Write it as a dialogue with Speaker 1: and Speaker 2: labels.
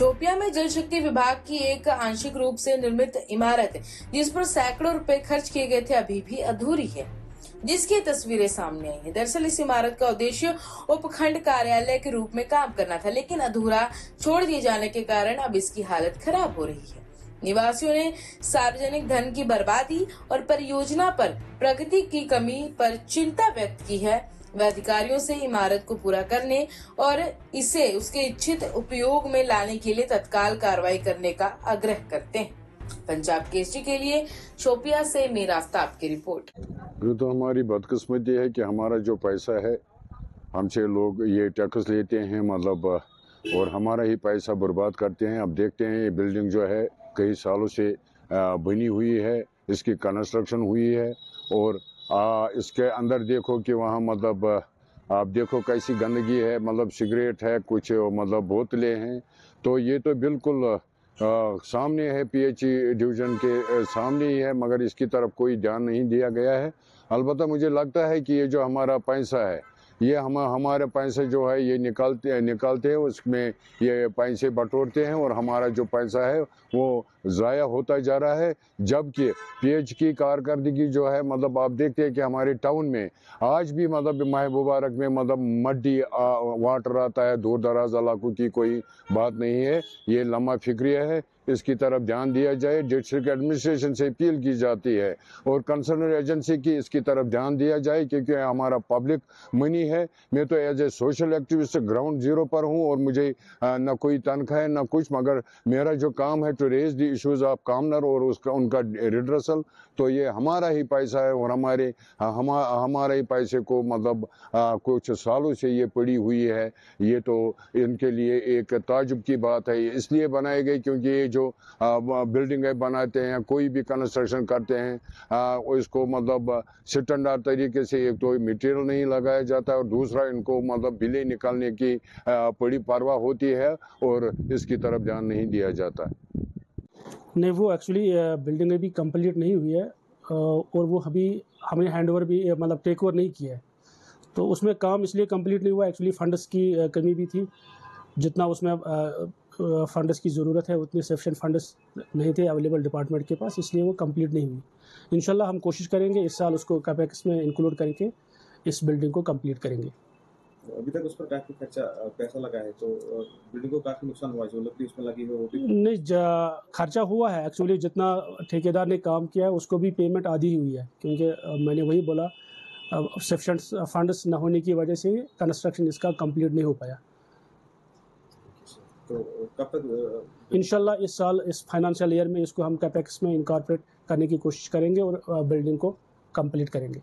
Speaker 1: शोपियां में जल शक्ति विभाग की एक आंशिक रूप से निर्मित इमारत जिस पर सैकड़ों रुपए खर्च किए गए थे अभी भी अधूरी है, जिसकी तस्वीरें सामने आई हैं। दरअसल इस इमारत का उद्देश्य उपखंड कार्यालय के रूप में काम करना था, लेकिन अधूरा छोड़ दिए जाने के कारण अब इसकी हालत खराब हो रही है। निवासियों ने सार्वजनिक धन की बर्बादी और परियोजना पर प्रगति की कमी पर चिंता व्यक्त की है। वे अधिकारियों से इमारत को पूरा करने और इसे उसके इच्छित उपयोग में लाने के लिए तत्काल कार्रवाई करने का आग्रह करते हैं। पंजाब केसरी के लिए शोपियां से मीर आफ्ताब की रिपोर्ट।
Speaker 2: ये तो हमारी बदकिस्मती है कि हमारा जो पैसा है हमसे लोग ये टैक्स लेते हैं मतलब और हमारा ही पैसा बर्बाद करते हैं। अब देखते हैं ये बिल्डिंग जो है कई सालों से बनी हुई है, इसकी कंस्ट्रक्शन हुई है और इसके अंदर देखो कि वहाँ मतलब आप देखो कैसी गंदगी है, मतलब सिगरेट है, कुछ मतलब बोतलें हैं। तो ये तो बिल्कुल सामने है, पीएचई डिवीज़न के सामने ही है, मगर इसकी तरफ कोई ध्यान नहीं दिया गया है। अलबत्ता मुझे लगता है कि ये जो हमारा पैसा है ये हमारे पैसे जो है ये निकालते हैं, उसमें ये पैसे बटोरते हैं और हमारा जो पैसा है वो ज़ाया होता जा रहा है। जबकि पीएच की कारकर्दगी जो है मतलब आप देखते हैं कि हमारे टाउन में आज भी मतलब माह मुबारक में मतलब मड्डी वाटर आता है, दूर दराज इलाकों की कोई बात नहीं है। ये लम्हा फिक्रिया है, इसकी तरफ ध्यान दिया जाए। डिस्ट्रिक्ट एडमिनिस्ट्रेशन से अपील की जाती है और कंसर्न एजेंसी की इसकी तरफ ध्यान दिया जाए क्योंकि हमारा पब्लिक मनी है। मैं तो as a social activist ground zero पर हूँ और मुझे न कोई तनख्वाह है न कुछ, मगर मेरा जो काम है to raise the issues of commoner और उसका उनका रिड्रेसल। तो ये हमारा ही पैसा है और हमारे ही पैसे को मतलब कुछ सालों से ये पड़ी हुई है। ये तो इनके लिए एक ताजुब की बात है। इसलिए बनाई गई क्योंकि ये जो बिल्डिंगें बनाते हैं, कोई भी कंस्ट्रक्शन करते हैं, इसको मतलब स्टैंडर्ड तरीके से एक तो मटेरियल नहीं लगाया जाता और दूसरा इनको मतलब बिलें निकालने की बड़ी परवाह होती है और इसकी तरफ ध्यान नहीं दिया जाता।
Speaker 3: नहीं, वो एक्चुअली बिल्डिंग अभी कंप्लीट नहीं हुई है और वो अभी हमने हैंडओवर भी मतलब टेक ओवर नहीं किया है, तो उसमें काम इसलिए कंप्लीट नहीं हुआ। एक्चुअली फंड्स की कमी भी थी, जितना उसमें फंड्स की ज़रूरत है उतने सफिशेंट फंड्स नहीं थे अवेलेबल डिपार्टमेंट के पास, इसलिए वो कंप्लीट नहीं हुई। इंशाल्लाह हम कोशिश करेंगे इस साल उसको कैपेक्स में इंक्लूड करके इस बिल्डिंग को कंप्लीट करेंगे।
Speaker 4: अभी तक उस पर काफ़ी पैसा लगा है, तो बिल्डिंग को काफ़ी नुकसान हुआ है, जो लकड़ी उसमें लगी है वो भी
Speaker 3: नहीं खर्चा हुआ है। एक्चुअली जितना ठेकेदार ने काम किया है उसको भी पेमेंट आधी हुई है, क्योंकि मैंने वही बोला सफिशेंट फंड्स न होने की वजह से कंस्ट्रक्शन इसका कंप्लीट नहीं हो पाया।
Speaker 4: तो कब तक
Speaker 3: इंशाल्लाह इस साल इस फाइनेंशियल ईयर में इसको हम कैपेक्स में इनकॉर्पोरेट करने की कोशिश करेंगे और बिल्डिंग को कंप्लीट करेंगे।